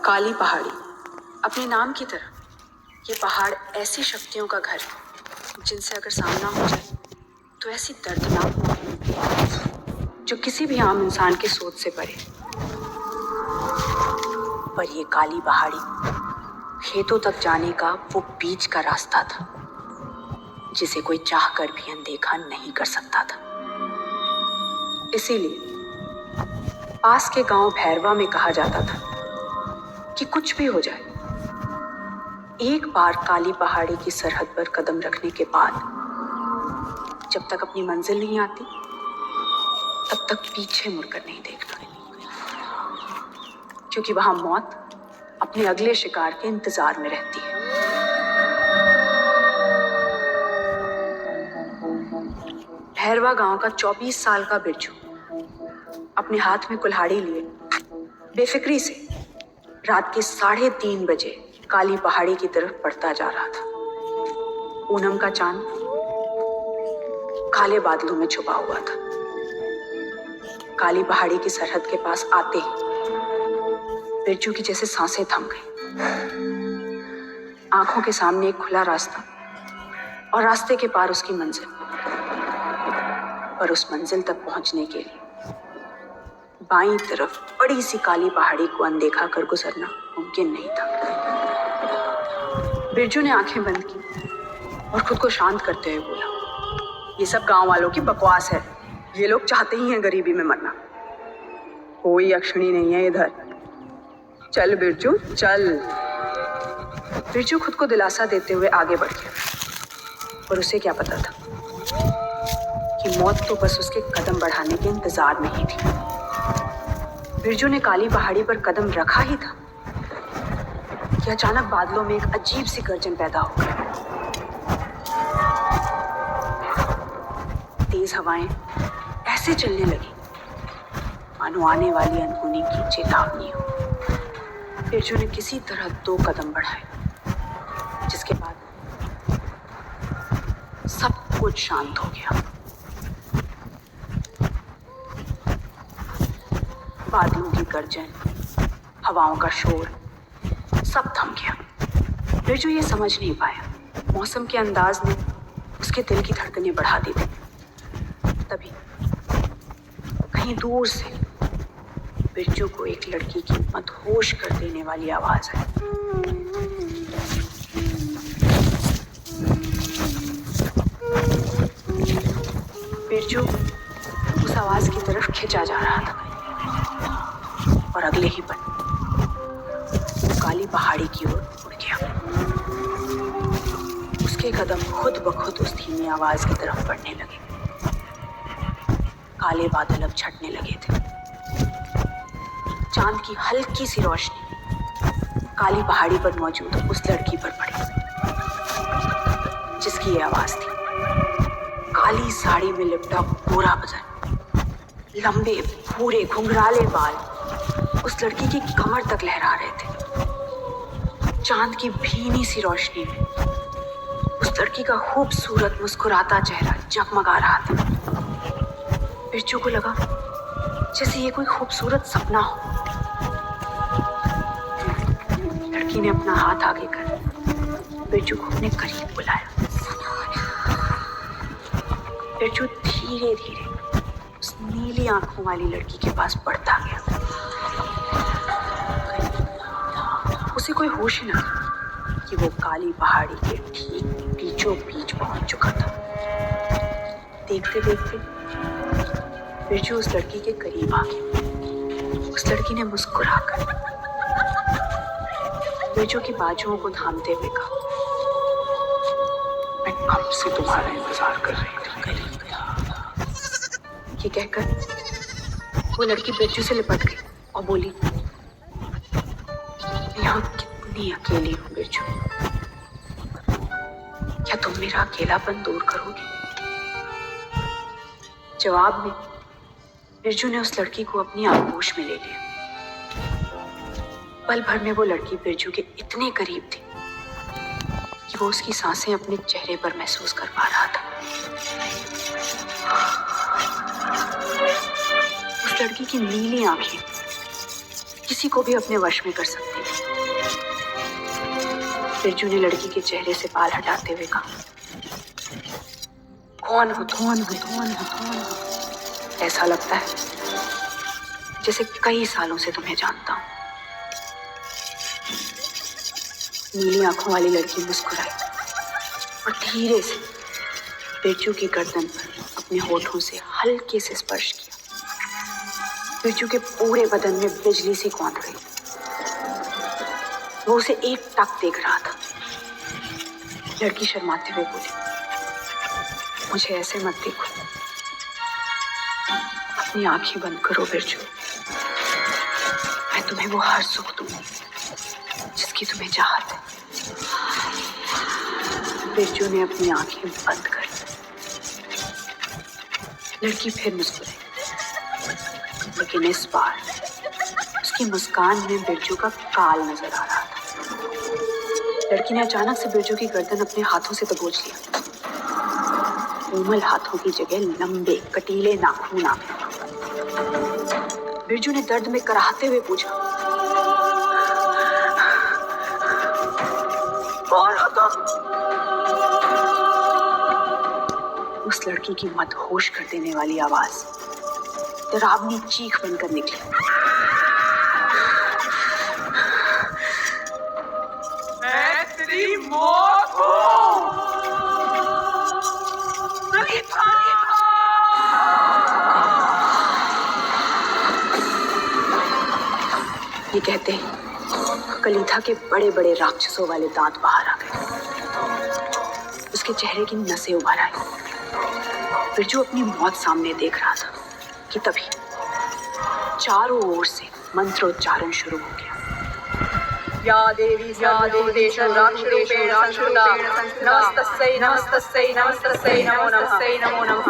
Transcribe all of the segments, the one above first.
काली पहाड़ी। अपने नाम की तरह ये पहाड़ ऐसी शक्तियों का घर है जिनसे अगर सामना हो जाए तो ऐसी दर्दनाक मौत मिलती है जो किसी भी आम इंसान के सोच से परे। पर ये काली पहाड़ी खेतों तक जाने का वो बीच का रास्ता था जिसे कोई चाह कर भी अनदेखा नहीं कर सकता था। इसीलिए पास के गांव भैरवा में कहा जाता था कि कुछ भी हो जाए, एक बार काली पहाड़ी की सरहद पर कदम रखने के बाद जब तक अपनी मंजिल नहीं आती तब तक पीछे मुड़कर नहीं देखना, क्योंकि वहां मौत अपने अगले शिकार के इंतजार में रहती है। भैरवा गांव का 24 साल का बिरजू अपने हाथ में कुल्हाड़ी लिए बेफिक्री से रात के 3:30 बजे काली पहाड़ी की तरफ बढ़ता जा रहा था। पूनम का चांद काले बादलों में छुपा हुआ था। काली पहाड़ी की सरहद के पास आते ही बिरजू की जैसे सांसें थम गई। आंखों के सामने एक खुला रास्ता और रास्ते के पार उसकी मंजिल। पर उस मंजिल तक पहुंचने के लिए बाईं तरफ बड़ी सी काली पहाड़ी को अनदेखा कर गुजरना मुमकिन नहीं था। बिरजू ने आंखें बंद की और खुद को शांत करते हुए बोला, ये सब गांव वालों की बकवास है। ये लोग चाहते ही हैं गरीबी में मरना। कोई अक्षणी नहीं है इधर। चल बिरजू चल। बिरजू खुद को दिलासा देते हुए आगे बढ़ गया। और उसे क्या पता था कि मौत तो बस उसके कदम बढ़ाने के इंतजार में ही थी। बिरजू ने काली पहाड़ी पर कदम रखा ही था कि अचानक बादलों में एक अजीब सी गर्जन पैदा हो गई। तेज हवाएं ऐसे चलने लगी मानो आने वाली अनहोनी की चेतावनी हो। बिरजू ने किसी तरह 2 कदम बढ़ाए, जिसके बाद सब कुछ शांत हो गया। बादलों की गर्जन, हवाओं का शोर, सब थम गया। बिरजू ये समझ नहीं पाया मौसम के अंदाज ने उसके दिल की धड़कनें बढ़ा दी थी। तभी कहीं दूर से बिरजू को एक लड़की की मदहोश कर देने वाली आवाज आई। बिरजू उस आवाज की तरफ खिंचा जा रहा था और अगले ही पल काली पहाड़ी की ओर उड़ गया। उसके कदम खुद ब खुद उस धीमी आवाज की तरफ बढ़ने लगे। काले बादल अब छटने लगे थे। चांद की हल्की सी रोशनी काली पहाड़ी पर मौजूद उस लड़की पर पड़ी जिसकी ये आवाज थी। काली साड़ी में लिपटा पूरा बदन, लंबे भूरे घुंघराले बाल उस लड़की की कमर तक लहरा रहे थे। चांद की भीनी सी रोशनी में उस लड़की का खूबसूरत मुस्कुराता चेहरा जगमगा रहा था। बिरजू को लगा जैसे ये कोई खूबसूरत सपना हो। लड़की ने अपना हाथ आगे कर बिरजू को अपने करीब बुलाया। बिरजू धीरे धीरे उस नीली आंखों वाली लड़की के पास बढ़ता गया। उसे कोई होश ही न था कि वो काली पहाड़ी के ठीक बीचों बीच पहुंच चुका था। देखते देखते बिरजू उस लड़की के करीब आ गया। उस लड़की ने मुस्कुराकर बिरजू की बाजुओं को थामते हुए कहा, मैं कब से तुम्हारा इंतजार कर रही थी। ये कहकर वो लड़की बिरजू से लिपट गई और बोली, यहाँ कितनी अकेली हूँ बिरजू। क्या तुम मेरा अकेलापन दूर करोगे? जवाब में बिरजू ने उस लड़की को अपनी आगोश में ले लिया। पल भर में वो लड़की बिरजू के इतने करीब थी कि वो उसकी सांसें अपने चेहरे पर महसूस कर पा रहा था। उस लड़की की नीली आंखें किसी को भी अपने वश में कर सकती है। बिरजू ने लड़की के चेहरे से बाल हटाते हुए कहा, कौन हो कौन हो कौन हो कौन हो? ऐसा लगता है जैसे कई सालों से तुम्हें जानता हूं। नीली आंखों वाली लड़की मुस्कुराई और धीरे से बिरजू की गर्दन पर अपने होठों से हल्के से स्पर्श किया। बिरजू के पूरे बदन में बिजली सी कौंध गई। वो उसे एक टक देख रहा था। लड़की शर्माते हुए बोली, मुझे ऐसे मत देखो, अपनी आंखें बंद करो बिरजू। मैं तुम्हें वो हर सुख दूंगी जिसकी तुम्हें चाहत है। बिरजू ने अपनी आंखें बंद कर ली। लड़की फिर मुस्कुराई, लेकिन इस बार उसकी मुस्कान में बिरजू का काल नजर आ रहा था। लड़की ने अचानक से बिरजू की गर्दन अपने हाथों से दबोच लिया। कोमल हाथों की जगह लंबे कटीले नाखून आ गए। बिरजू ने दर्द में कराहते हुए पूछा, कौन हो तुम? उस लड़की की मदहोश कर देने वाली आवाज डरावनी चीख बनकर निकली। मैं तेरी मौत हूँ। ये कहते हैं कलीथा के बड़े बड़े राक्षसों वाले दांत बाहर आ गए। उसके चेहरे की नसें उभर आई। बिरजू अपनी मौत सामने देख रहा था कि तभी चारों ओर से मंत्रोच्चारण शुरू हो गया। या देवी नमस्तस्यै नमस्तस्यै नमस्तस्यै नमो नमः।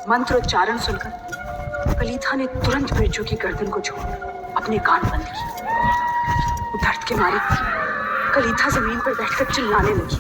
मंत्रोच्चारण सुनकर कलीथा ने तुरंत बिरजू की गर्दन को छोड़ अपने कान बंद किए। दर्द के मारे कलीथा जमीन पर बैठकर चिल्लाने लगी।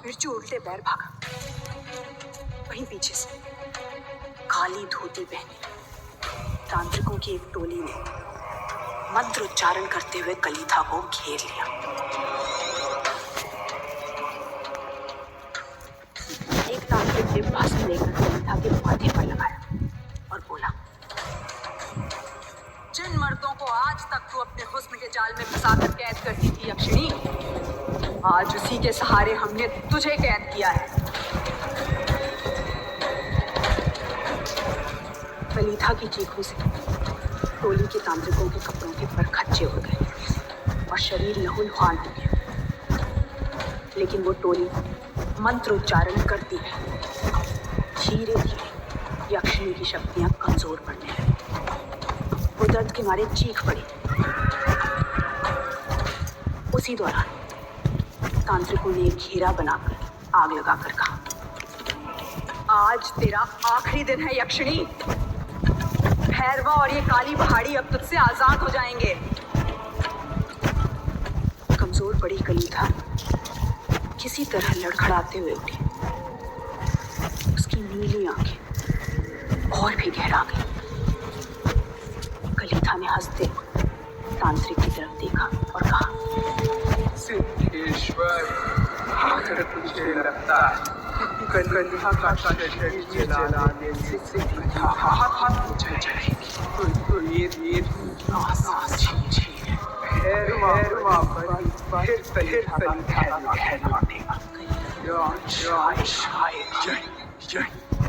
बिरजू उल्टे पैर भागा। वहीं पीछे से काली धोती पहने तांत्रिकों की एक टोली ने मंत्रोच्चारण करते हुए कलीथा को घेर लिया। एक तांत्रिक ने भस्म लेकर कलीथा के माथे पर लगाया और बोला, जिन मर्दों को आज तक तू अपने हुस्न के जाल में फंसाकर कैद करती थी यक्षिणी, आज उसी के सहारे हमने तुझे कैद किया है। कलीथा की चीखों से टोली के तांत्रिकों के कपड़ों के पर खच्चे उड़ गए और शरीर लहूलुहान हो गया। लेकिन वो टोली मंत्रोच्चारण करती रही। धीरे धीरे यक्षिणी की शक्तियां कमजोर पड़ने लगी। वो दर्द के मारे चीख पड़ी। उसी दौरान तांत्रिकों ने एक घेरा बनाकर आग लगाकर कहा, आज तेरा आखिरी दिन है यक्षिणी। भैरवा और ये काली पहाड़ी अब तुझसे आजाद हो जाएंगे। कमजोर पड़ी कलीथा किसी तरह लड़खड़ाते हुए उठी। उसकी नीली आंखें और भी गहरा गई। कलीथा ने हंसते तांत्रिक की तरफ देखा और कहा, सिद्धेश्वर, अगर तुझे लगता है कलीथा का शरीर जलाने से हाथ मुझे जाएगी तो ये आसान चीज है। भैरवा फिर कलीथा लौटेगा।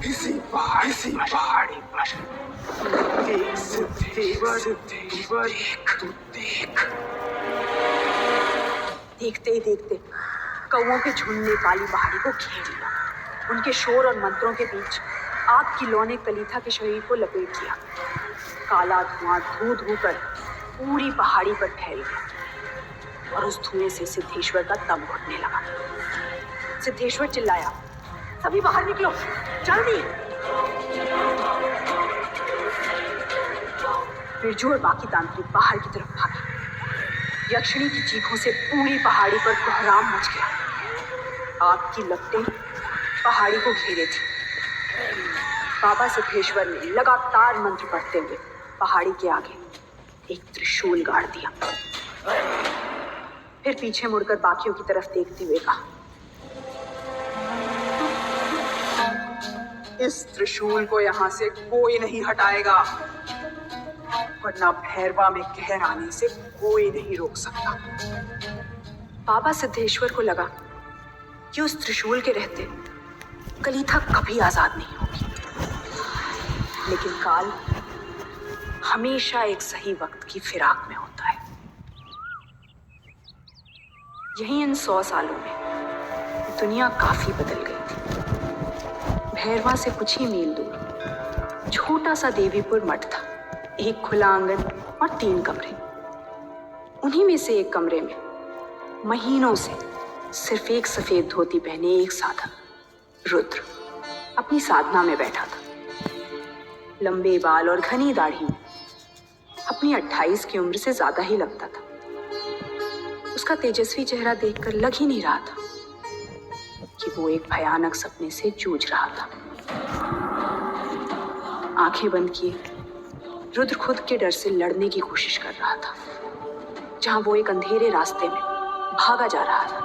इसी पहाड़ी पर देख सिद्धेश्वर, देख। देखते ही देखते कौओं के झुंड ने काली पहाड़ी को घेर लिया। उनके शोर और मंत्रों के बीच आग की लौ ने कलीथा के शरीर को लपेट लिया। काला धुआं धू धू कर पूरी पहाड़ी पर फैल गया और उस धुएं से सिद्धेश्वर का दम घुटने लगा। सिद्धेश्वर चिल्लाया, सभी बाहर निकलो, जल्दी। बिरजू और बाकी तांत्रिक बाहर की तरफ भागे। यक्षिणी की चीखों से पूरी पहाड़ी पर कोहराम मच गया। आग की लपटें पहाड़ी को घेरे थी। बाबा सिद्धेश्वर ने लगातार मंत्र पढ़ते हुए पहाड़ी के आगे एक त्रिशूल गाड़ दिया। फिर पीछे मुड़कर बाकियों की तरफ देखते हुए कहा, इस त्रिशूल को यहां से कोई नहीं हटाएगा, वरना भैरवा में कहर आने से कोई नहीं रोक सकता। बाबा सिद्धेश्वर को लगा कि उस त्रिशूल के रहते कलीथा कभी आजाद नहीं होगी, लेकिन काल हमेशा एक सही वक्त की फिराक में होता है। यही इन 100 सालों में दुनिया काफी बदल गई थी। भैरवा से कुछ ही मील दूर छोटा सा देवीपुर मठ था। एक खुला आंगन और 3 कमरे। उन्हीं में से एक कमरे में महीनों से सिर्फ एक सफेद धोती पहने एक साधक रुद्र अपनी साधना में बैठा था। लंबे बाल और घनी दाढ़ी में अपनी 28 की उम्र से ज्यादा ही लगता था। उसका तेजस्वी चेहरा देखकर लग ही नहीं रहा था कि वो एक भयानक सपने से जूझ रहा था। आंखें बंद किए रुद्र खुद के डर से लड़ने की कोशिश कर रहा था, जहां वो एक अंधेरे रास्ते में भागा जा रहा था।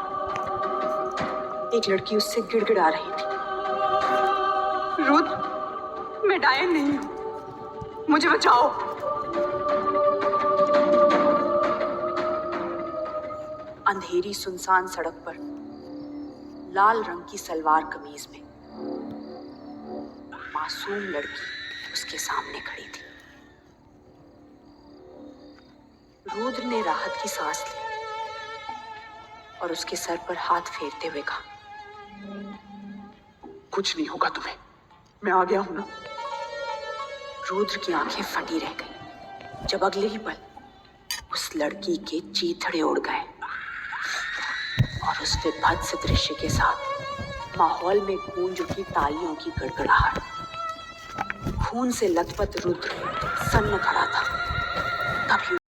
एक लड़की उससे गिड़गिड़ा रही थी, रुद्र, मैं डायन नहीं हूं, मुझे बचाओ। अंधेरी सुनसान सड़क पर लाल रंग की सलवार कमीज में मासूम लड़की उसके सामने खड़ी थी। रुद्र ने राहत की सांस ली और उसके सर पर हाथ फेरते हुए कहा, कुछ नहीं होगा तुम्हें, मैं आ गया हूं ना। रुद्र की आंखें फटी रह गई जब अगले ही पल उस लड़की के चीथड़े उड़ गए और उस विभत्स दृश्य के साथ माहौल में गूंज उठी तालियों की गड़गड़ाहट। खून से लथपथ रुद्र सन्न खड़ा था। तभी